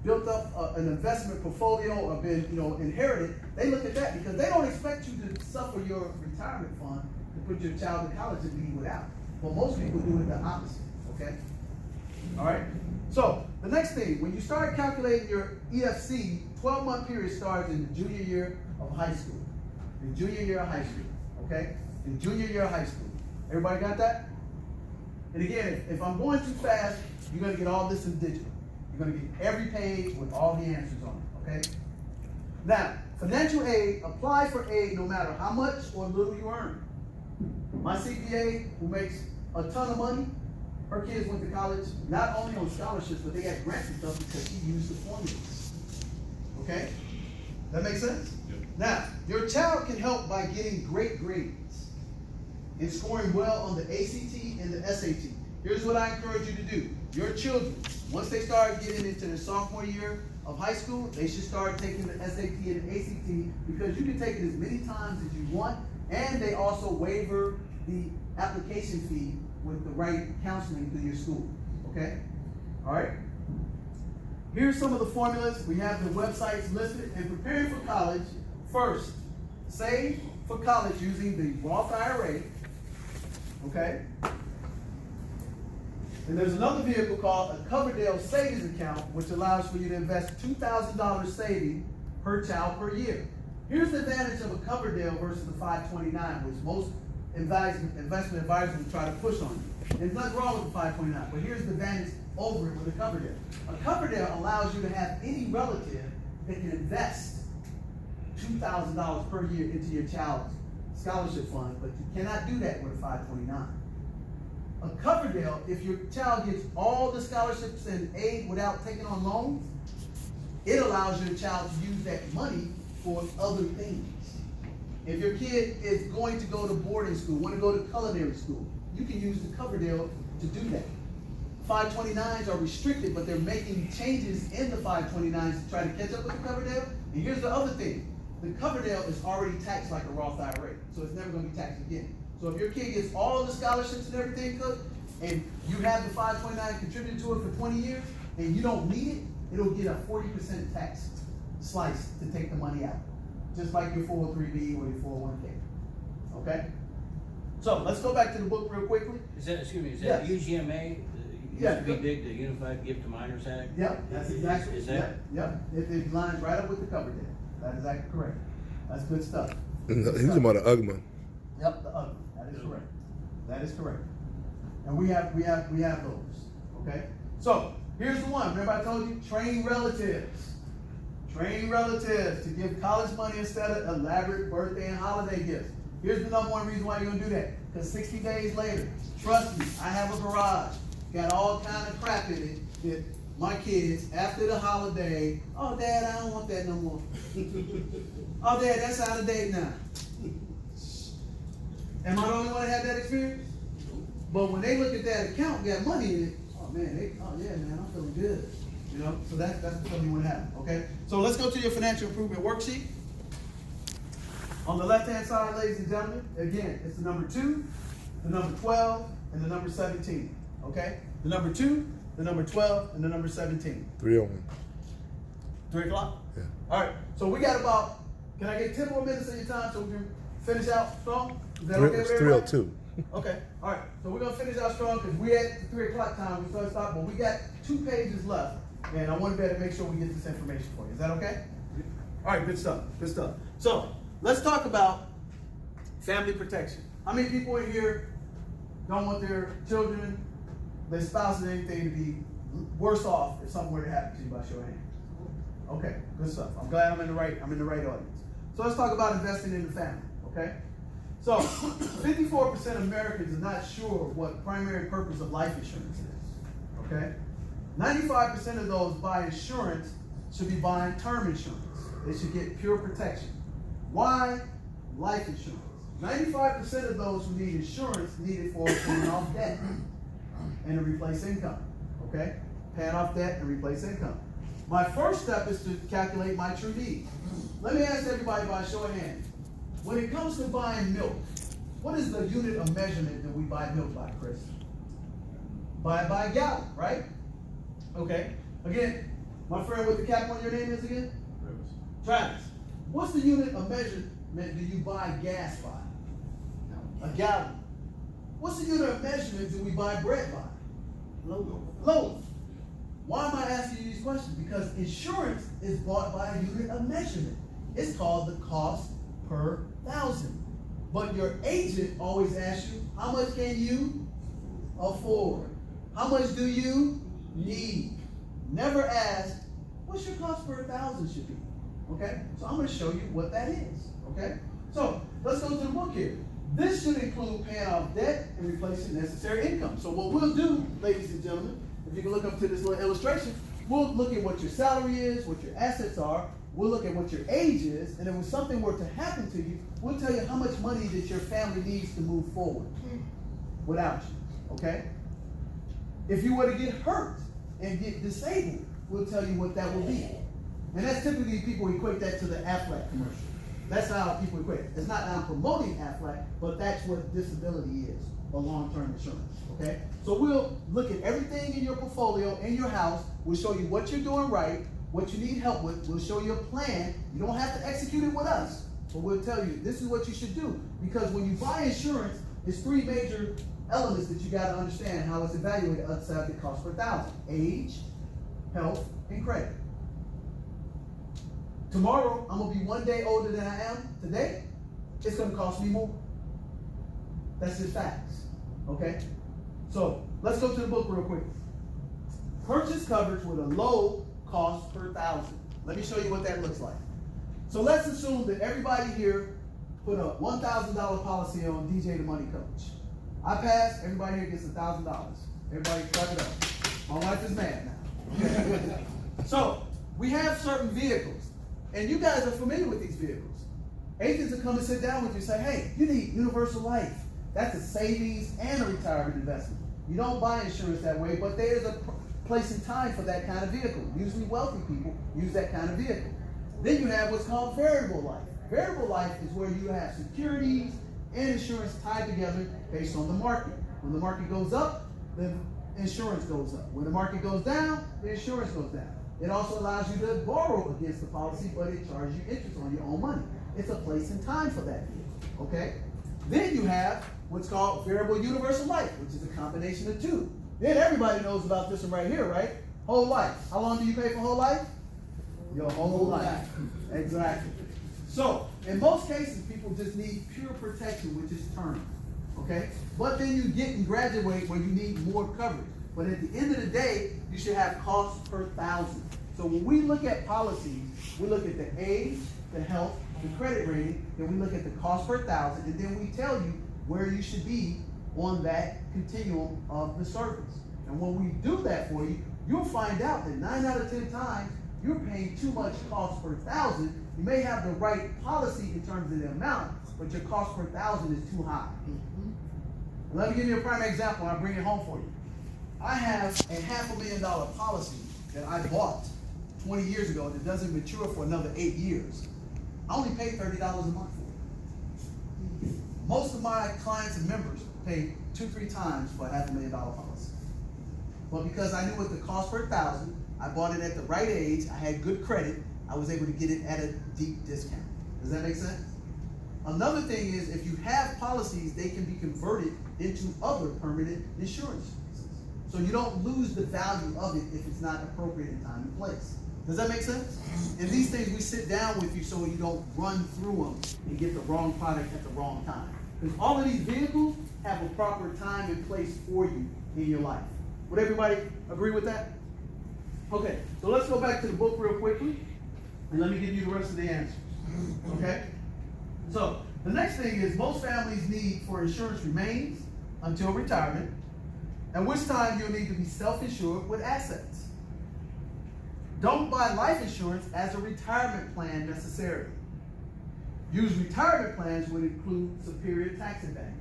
built up an investment portfolio or been, inherited, they look at that because they don't expect you to suffer your retirement fund to put your child in college and leave without. Well, most people do it the opposite, okay? All right? So the next thing, when you start calculating your EFC, 12-month period starts in the junior year of high school. The junior year of high school, okay? The junior year of high school. Everybody got that? And again, if I'm going too fast, you're gonna get all this in digital. You're gonna get every page with all the answers on it, okay? Now, financial aid, apply for aid no matter how much or little you earn. My CPA, who makes a ton of money, her kids went to college not only on scholarships, but they got grants and stuff because she used the formulas. Okay? That makes sense? Yep. Now, your child can help by getting great grades and scoring well on the ACT and the SAT. Here's what I encourage you to do. Your children, once they start getting into their sophomore year of high school, they should start taking the SAT and the ACT because you can take it as many times as you want, and they also waiver the application fee with the right counseling through your school. Okay? All right? Here's some of the formulas. We have the websites listed. And preparing for college, first, save for college using the Roth IRA. Okay? And there's another vehicle called a Coverdale Savings Account, which allows for you to invest $2,000 saving per child per year. Here's the advantage of a Coverdale versus the 529, which most investment advisors will try to push on you. There's nothing wrong with the 529, but here's the advantage over it with a Coverdale. A Coverdale allows you to have any relative that can invest $2,000 per year into your child's scholarship fund, but you cannot do that with a 529. A Coverdale, if your child gets all the scholarships and aid without taking on loans, it allows your child to use that money for other things. If your kid is going to go to boarding school, want to go to culinary school, you can use the Coverdale to do that. 529s are restricted, but they're making changes in the 529s to try to catch up with the Coverdale. And here's the other thing. The Coverdale is already taxed like a Roth IRA, so it's never going to be taxed again. So if your kid gets all of the scholarships and everything, and you have the 529 contributed to it for 20 years, and you don't need it, it'll get a 40% tax slice to take the money out. Just like your 403B or your 401k. Okay? So let's go back to the book real quickly. Is that, excuse me, is Yes. that UGMA? Yeah. Used to be big, the Unified Gift to Minors Act? Yep, that's exactly. Is that? Yep. It lines right up with the Coverdale. That is exactly correct. That's good stuff. He's talking about an Ugman. Yep, the other. That is correct. That is correct. And we have those. Okay? So here's the one. Remember I told you, train relatives. Train relatives to give college money instead of elaborate birthday and holiday gifts. Here's the number one reason why you're gonna do that. Because 60 days later, trust me, I have a garage, got all kind of crap in it that my kids, after the holiday, oh Dad, I don't want that no more. Oh Dad, that's out of date now. Am I the only one that had that experience? But when they look at that account, got money in it, oh man, oh yeah man, I'm feeling good. You know, so that's the feeling you want to have, okay? So let's go to your financial improvement worksheet. On the left-hand side, ladies and gentlemen, again, it's the number 2, the number 12, and the number 17, okay? The number 2, the number 12, and the number 17. 301. 3 o'clock? Yeah. All right, so we got about, can I get 10 more minutes of your time so we can finish out strong? Is that okay with It's everybody? 302. Okay, all right. So we're gonna finish out strong because we at the 3 o'clock time. We started stop, but we got 2 pages left, and I want to better make sure we get this information for you. Is that okay? All right, good stuff. Good stuff. So let's talk about family protection. How many people in here don't want their children, their spouses, anything to be worse off if something were to happen to you? By show of hands. Okay, good stuff. I'm glad I'm in the right audience. So let's talk about investing in the family. Okay. So, 54% of Americans are not sure what primary purpose of life insurance is, okay? 95% of those buy insurance should be buying term insurance. They should get pure protection. Why life insurance? 95% of those who need insurance need it for paying off debt and to replace income, okay? Paying off debt and replace income. My first step is to calculate my true needs. Let me ask everybody by a show of hands. When it comes to buying milk, what is the unit of measurement that we buy milk by, Chris? By a gallon, right? Okay. Again, my friend with the cap on your name is again? Travis. What's the unit of measurement do you buy gas by? A gallon. What's the unit of measurement do we buy bread by? Loaf. Why am I asking you these questions? Because insurance is bought by a unit of measurement. It's called the cost per thousand. But your agent always asks you, how much can you afford? How much do you need? Never ask, what's your cost per 1,000 should be? Okay? So I'm going to show you what that is. Okay? So let's go to the book here. This should include paying off debt and replacing necessary income. So what we'll do, ladies and gentlemen, if you can look up to this little illustration, we'll look at what your salary is, what your assets are, we'll look at what your age is, and if something were to happen to you, we'll tell you how much money that your family needs to move forward without you, okay? If you were to get hurt and get disabled, we'll tell you what that will be. And that's typically people equate that to the Aflac commercial. That's how people equate it. It's not that I'm promoting Aflac, but that's what disability is, or long-term insurance, okay? So we'll look at everything in your portfolio, in your house. We'll show you what you're doing right, what you need help with. We'll show you a plan. You don't have to execute it with us, but we'll tell you this is what you should do. Because when you buy insurance, it's three major elements that you got to understand how it's evaluated outside the cost per 1,000. Age, health, and credit. Tomorrow, I'm going to be 1 day older than I am today. It's going to cost me more. That's just facts, okay? So let's go to the book real quick. Purchase coverage with a low cost per 1,000. Let me show you what that looks like. So let's assume that everybody here put a $1,000 policy on DJ the Money Coach. I pass, everybody here gets $1,000. Everybody clap it up. My wife is mad now. Okay. So we have certain vehicles, and you guys are familiar with these vehicles. Agents will come and sit down with you and say, hey, you need universal life. That's a savings and a retirement investment. You don't buy insurance that way, but there's a place and time for that kind of vehicle. Usually wealthy people use that kind of vehicle. Then you have what's called variable life. Variable life is where you have securities and insurance tied together based on the market. When the market goes up, the insurance goes up. When the market goes down, the insurance goes down. It also allows you to borrow against the policy, but it charges you interest on your own money. It's a place and time for that vehicle, okay? Then you have what's called variable universal life, which is a combination of two. Then everybody knows about this one right here, right? Whole life. How long do you pay for whole life? Your whole life. Exactly. So, in most cases, people just need pure protection, which is term, okay? But then you get and graduate where you need more coverage. But at the end of the day, you should have cost per 1,000. So when we look at policies, we look at the age, the health, the credit rating, then we look at the cost per 1,000, and then we tell you where you should be on that continuum of the service. And when we do that for you, you'll find out that 9 out of 10 times, you're paying too much cost per 1,000. You may have the right policy in terms of the amount, but your cost per 1,000 is too high. Let me give you a prime example, and I'll bring it home for you. I have a $500,000 policy that I bought 20 years ago that doesn't mature for another 8 years. I only pay $30 a month for it. Most of my clients and members pay 2-3 times for a $500,000 policy. But because I knew what the cost per 1,000, I bought it at the right age, I had good credit, I was able to get it at a deep discount. Does that make sense? Another thing is, if you have policies, they can be converted into other permanent insurance. So you don't lose the value of it if it's not appropriate in time and place. Does that make sense? And these things we sit down with you so you don't run through them and get the wrong product at the wrong time. Because all of these vehicles have a proper time and place for you in your life. Would everybody agree with that? Okay, so let's go back to the book real quickly, and let me give you the rest of the answers. Okay? So the next thing is most families' need for insurance remains until retirement, at which time you'll need to be self-insured with assets. Don't buy life insurance as a retirement plan necessarily. Use retirement plans would include superior tax advantages,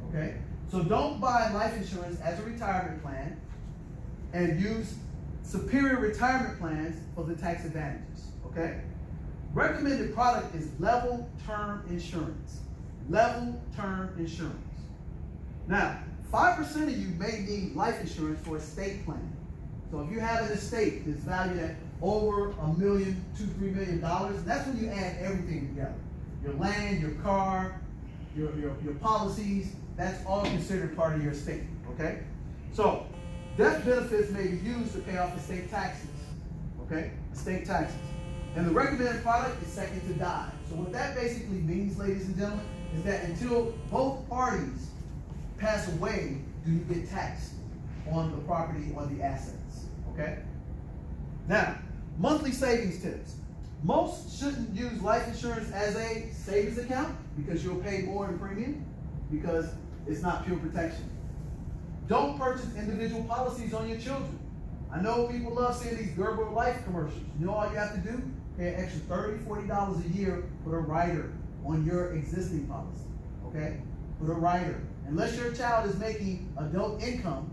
okay? So don't buy life insurance as a retirement plan and use superior retirement plans for the tax advantages, okay? Recommended product is level term insurance. Level term insurance. Now, 5% of you may need life insurance for estate planning. So if you have an estate that's valued at over $1 million, $2-3 million, that's when you add everything together. Your land, your car, your policies, that's all considered part of your estate, okay? So death benefits may be used to pay off estate taxes, okay? Estate taxes. And the recommended product is second to die. So what that basically means, ladies and gentlemen, is that until both parties pass away, do you get taxed on the property, on the assets, okay? Now, monthly savings tips. Most shouldn't use life insurance as a savings account because you'll pay more in premium because it's not pure protection. Don't purchase individual policies on your children. I know people love seeing these Gerber Life commercials. You know all you have to do? Pay an extra $30, $40 a year, put a rider on your existing policy, okay? Put a rider. Unless your child is making adult income,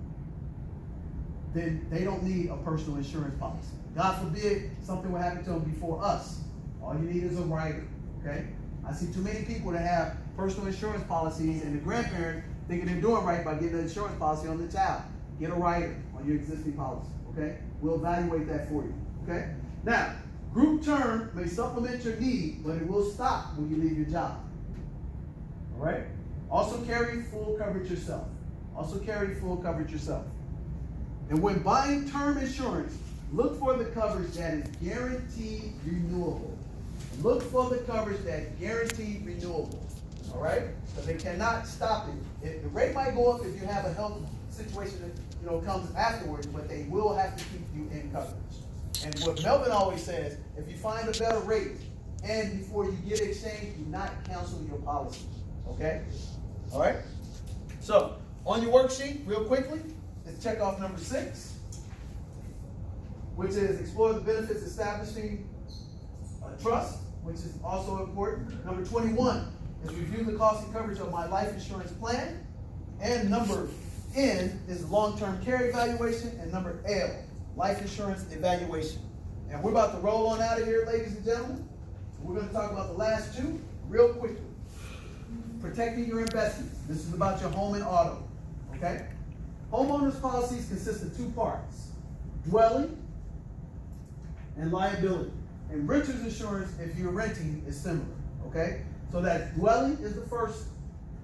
then they don't need a personal insurance policy. God forbid something will happen to them before us. All you need is a rider, okay? I see too many people that have personal insurance policies and the grandparent thinking they're doing right by getting an insurance policy on the child. Get a rider on your existing policy, okay? We'll evaluate that for you, okay? Now, group term may supplement your need, but it will stop when you leave your job, all right? Also carry full coverage yourself. Also carry full coverage yourself. And when buying term insurance, look for the coverage that is guaranteed renewable. Look for the coverage that's guaranteed renewable. All right? Because they cannot stop it. The rate might go up if you have a health situation that comes afterwards, but they will have to keep you in coverage. And what Melvin always says, if you find a better rate and before you get exchanged, do not cancel your policy. Okay? All right? So, on your worksheet, real quickly, let's check off number 6, which is explore the benefits establishing a trust, which is also important. Number 21 is review the cost and coverage of my life insurance plan. And number N is long-term care evaluation. And number L, life insurance evaluation. And we're about to roll on out of here, ladies and gentlemen. We're going to talk about the last 2 real quickly. Protecting your investments. This is about your home and auto. Okay? Homeowners policies consist of 2 parts: dwelling and liability. And renter's insurance, if you're renting, is similar. Okay? So that dwelling is the first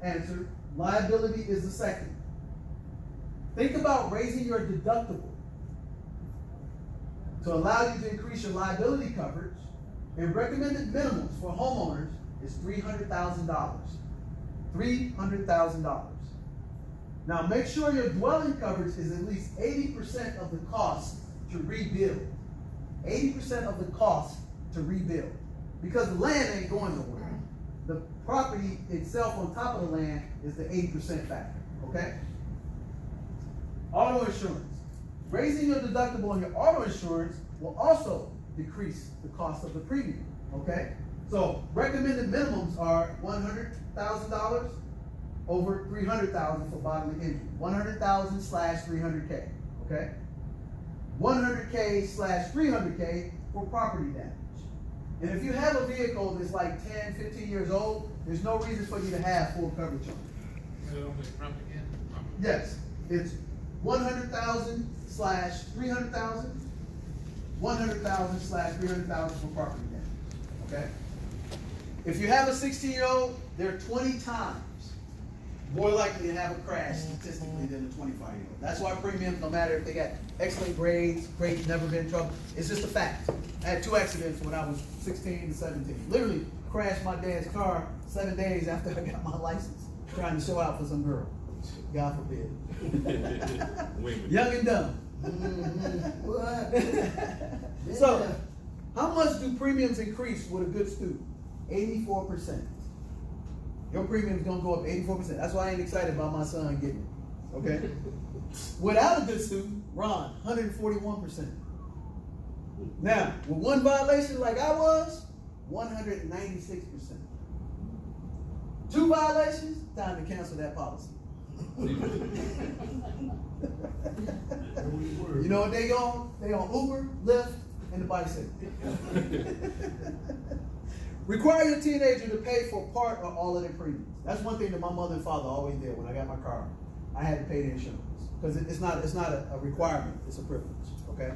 answer, liability is the second. Think about raising your deductible to allow you to increase your liability coverage, and recommended minimums for homeowners is $300,000. $300,000. Now make sure your dwelling coverage is at least 80% of the cost to rebuild. 80% of the cost to rebuild. Because the land ain't going nowhere. The property itself on top of the land is the 80% factor, okay? Auto insurance. Raising your deductible on your auto insurance will also decrease the cost of the premium, okay? So recommended minimums are $100,000 over $300,000 for bodily injury. $100,000 / $300K, okay? $100K / $300K for property damage. And if you have a vehicle that's like 10, 15 years old, there's no reason for you to have full coverage on it. Yes, it's $100,000 / $300,000, $100,000 / $300,000 for property damage, okay? If you have a 16-year-old, they're 20 times more likely to have a crash statistically than a 25-year-old. That's why premiums, no matter if they got excellent grades, never been in trouble, it's just a fact. I had 2 accidents when I was 16 to 17. Literally crashed my dad's car 7 days after I got my license, trying to show out for some girl. God forbid. Young and dumb. So, how much do premiums increase with a good student? 84%. Your premium's gonna go up 84%. That's why I ain't excited about my son getting it. Okay? Without a good student, Ron, 141%. Now, with 1 violation like I was, 196%. 2 violations, time to cancel that policy. You know what they on? They on Uber, Lyft, and the bicycle. Require your teenager to pay for part or all of their premiums. That's one thing that my mother and father always did when I got my car. I had to pay the insurance. Because it's not a requirement, it's a privilege. Okay?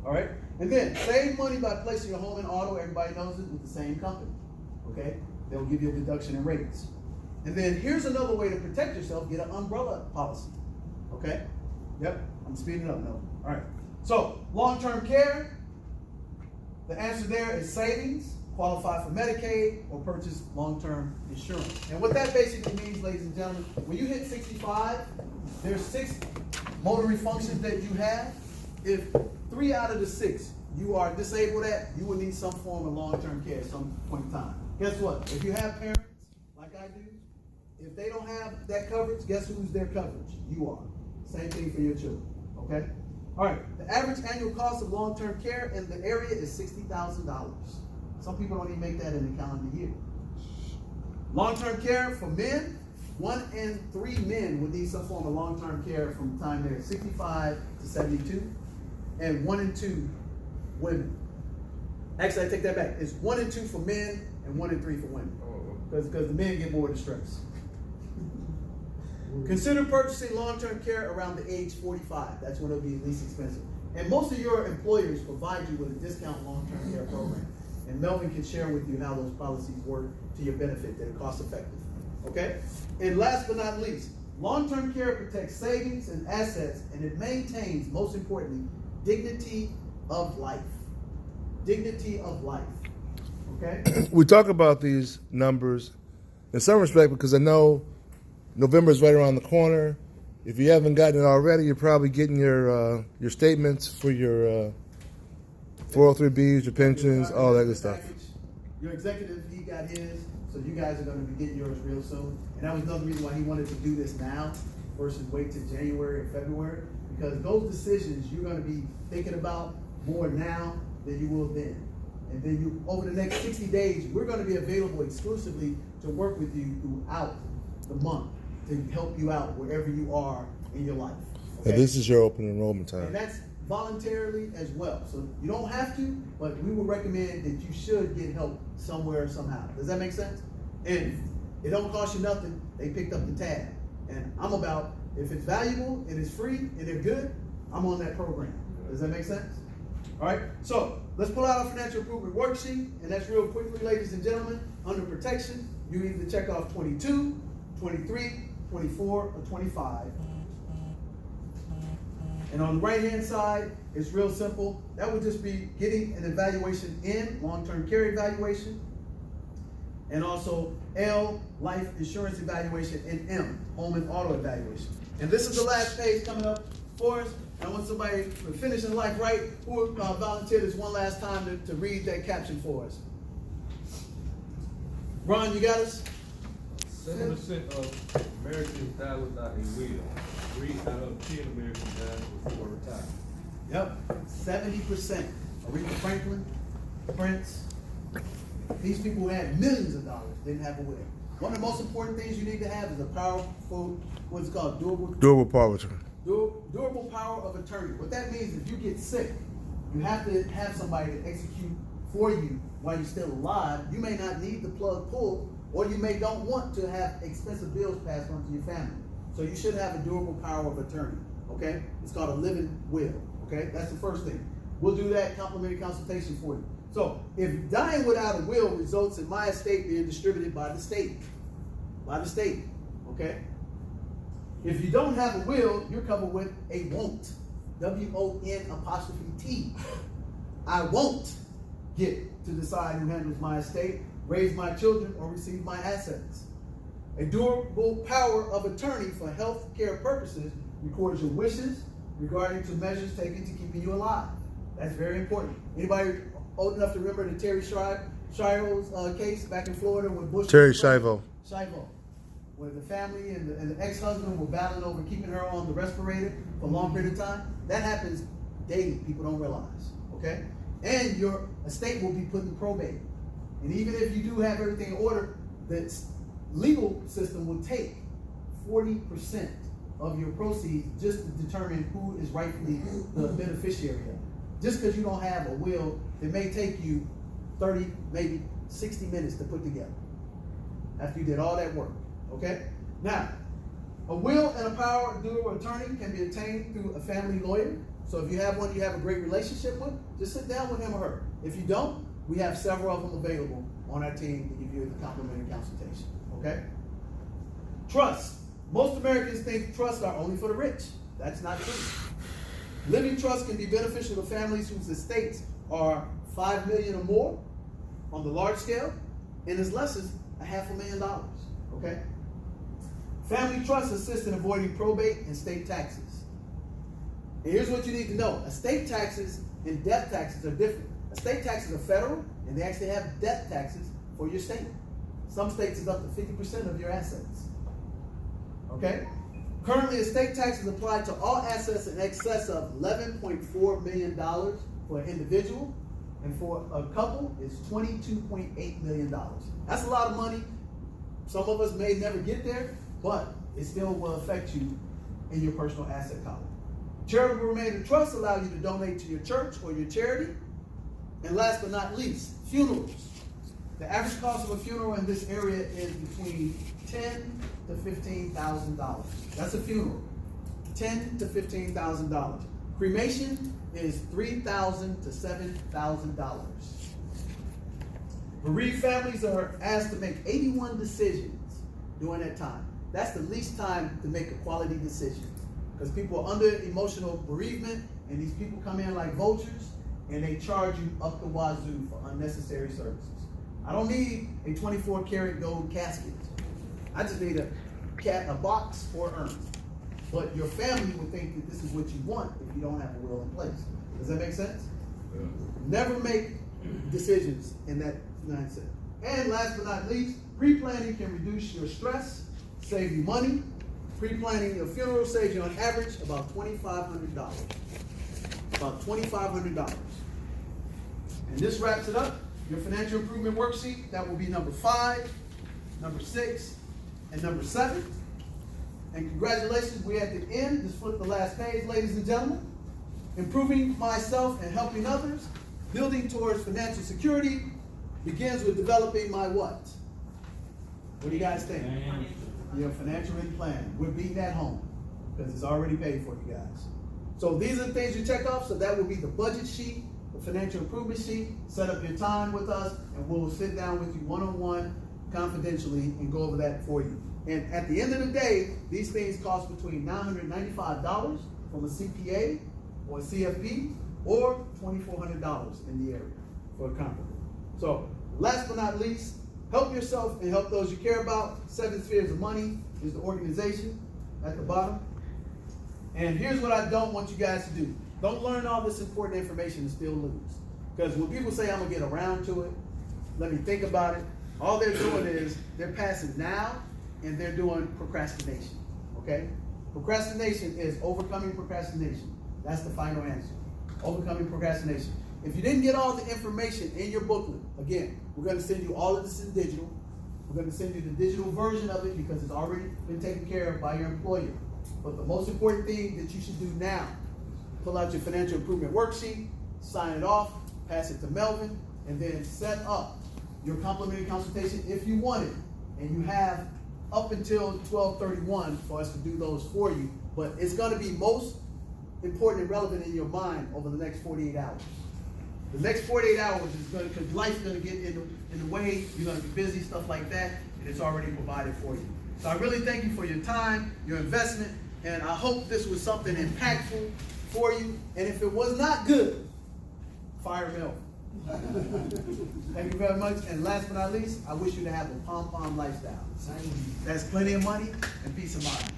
Alright? And then save money by placing your home and auto, everybody knows it, with the same company. Okay? They'll give you a deduction in rates. And then here's another way to protect yourself, get an umbrella policy. Okay? Yep, I'm speeding up now. Alright. So, long-term care, the answer there is savings, qualify for Medicaid, or purchase long-term insurance. And what that basically means, ladies and gentlemen, when you hit 65, there's 6 motory functions that you have. If 3 out of the 6 you are disabled at, you will need some form of long-term care at some point in time. Guess what? If you have parents, like I do, if they don't have that coverage, guess who's their coverage? You are. Same thing for your children, okay? All right, the average annual cost of long-term care in the area is $60,000. Some people don't even make that in the calendar year. Long-term care for men, 1 in 3 men would need some form of long-term care from the time they're 65 to 72, and 1 in 2 women. Actually, I take that back. It's 1 in 2 for men and 1 in 3 for women, because the men get more distressed. Consider purchasing long-term care around the age 45. That's when it'll be least expensive. And most of your employers provide you with a discount long-term care program. And Melvin can share with you how those policies work to your benefit, that are cost effective. Okay? And last but not least, long-term care protects savings and assets, and it maintains, most importantly, dignity of life. Dignity of life. Okay? We talk about these numbers in some respect because I know November is right around the corner. If you haven't gotten it already, you're probably getting your statements for your 403Bs, your pensions, all that good stuff. Your executive, he got his, so you guys are going to be getting yours real soon. And that was another reason why he wanted to do this now versus wait till January or February, because those decisions you're going to be thinking about more now than you will then. And then you, over the next 60 days, we're going to be available exclusively to work with you throughout the month to help you out wherever you are in your life. Okay? And this is your open enrollment And time. that's voluntarily as well. So you don't have to, but we would recommend that you should get help somewhere, somehow. Does that make sense? And it don't cost you nothing. They picked up the tab. And I'm about, if it's valuable and it's free and they're good, I'm on that program. Does that make sense? All right, so let's pull out our financial improvement worksheet, and that's real quickly, ladies and gentlemen. Under protection, you either check off 22, 23, 24, or 25. And on the right-hand side, it's real simple. That would just be getting an evaluation in, long-term care evaluation, and also L, life insurance evaluation, and M, home and auto evaluation. And this is the last page coming up for us. I want somebody to finish in life right. Who would volunteer this one last time to read that caption for us? Ron, you got us? 7% of Americans die without a will. 3 out of 10 Americans die before retirement. Yep, 70%. Aretha Franklin, Prince, these people who had millions of dollars didn't have a will. One of the most important things you need to have is a powerful, what's called Durable power of attorney. durable power of attorney. What that means is if you get sick, you have to have somebody to execute for you while you're still alive. You may not need the plug pulled, or you may don't want to have expensive bills passed on to your family. So you should have a durable power of attorney, okay? It's called a living will, okay? That's the first thing. We'll do that complimentary consultation for you. So if dying without a will results in my estate being distributed by the state, okay? If you don't have a will, you're covered with a won't, W-O-N''T. I won't get to decide who handles my estate, raise my children, or receive my assets. A durable power of attorney for health care purposes records your wishes regarding to measures taken to keeping you alive. That's very important. Anybody old enough to remember the Terry Shivo's case back in Florida with Bush? Terry Shivo. Where the family and the ex-husband were battling over keeping her on the respirator for a long period of time. That happens daily. People don't realize, okay? And your estate will be put in probate. And even if you do have everything in order, the legal system will take 40% of your proceeds just to determine who is rightfully the beneficiary of it. Just because you don't have a will, it may take you 30, maybe 60 minutes to put together after you did all that work, okay? Now, a will and a power of durable attorney can be obtained through a family lawyer. So if you have one you have a great relationship with, just sit down with him or her. If you don't, we have several of them available on our team to give you a complimentary consultation, okay? Trust. Most Americans think trusts are only for the rich. That's not true. Living trusts can be beneficial to families whose estates are $5 million or more on the large scale, and as less as $500,000, okay? Family trusts assist in avoiding probate and state taxes. And here's what you need to know. Estate taxes and death taxes are different. Estate taxes are federal, and they actually have death taxes for your state. Some states is up to 50% of your assets. Okay? Currently, estate taxes apply to all assets in excess of $11.4 million for an individual, and for a couple, it's $22.8 million. That's a lot of money. Some of us may never get there, but it still will affect you in your personal asset column. Charitable remainder trusts allow you to donate to your church or your charity. And last but not least, funerals. The average cost of a funeral in this area is between $10,000 to $15,000. That's a funeral. $10,000 to $15,000. Cremation is $3,000 to $7,000. Bereaved families are asked to make 81 decisions during that time. That's the least time to make a quality decision, because people are under emotional bereavement, and these people come in like vultures, and they charge you up the wazoo for unnecessary services. I don't need a 24-karat gold casket. I just need a box or urn. But your family would think that this is what you want if you don't have a will in place. Does that make sense? Yeah. Never make decisions in that mindset. And last but not least, pre-planning can reduce your stress, save you money. Pre-planning your funeral saves you on average about $2,500. About $2,500. And this wraps it up. Your financial improvement worksheet, that will be number 5, number 6, and number 7. And congratulations, we're at the end. Just flip the last page, ladies and gentlemen. Improving myself and helping others, building towards financial security, begins with developing my what? What do you guys think? Your financial plan. We're beating that home because it's already paid for, you guys. So these are the things you check off. So that will be the budget sheet, the financial improvement sheet. Set up your time with us, and we'll sit down with you one-on-one, confidentially, and go over that for you. And at the end of the day, these things cost between $995 from a CPA or a CFP, or $2,400 in the area for a comparable. So last but not least, help yourself and help those you care about. 7 Spheres of Money is the organization at the bottom. And here's what I don't want you guys to do. Don't learn all this important information and still lose. Because when people say, I'm going to get around to it, let me think about it, all they're doing is they're passing now, and they're doing procrastination, okay? Procrastination is overcoming procrastination. That's the final answer. Overcoming procrastination. If you didn't get all the information in your booklet, again, we're going to send you all of this in digital. We're going to send you the digital version of it because it's already been taken care of by your employer. But the most important thing that you should do now, pull out your financial improvement worksheet, sign it off, pass it to Melvin, and then set up your complimentary consultation if you want it. And you have up until 12/31 for us to do those for you. But it's going to be most important and relevant in your mind over the next 48 hours. The next 48 hours is going to, because life's going to get in the way, you're going to be busy, stuff like that, and it's already provided for you. So I really thank you for your time, your investment, and I hope this was something impactful for you. And if it was not good, fire Melvin. Thank you very much. And last but not least, I wish you to have a pom-pom lifestyle. That's plenty of money and peace of mind.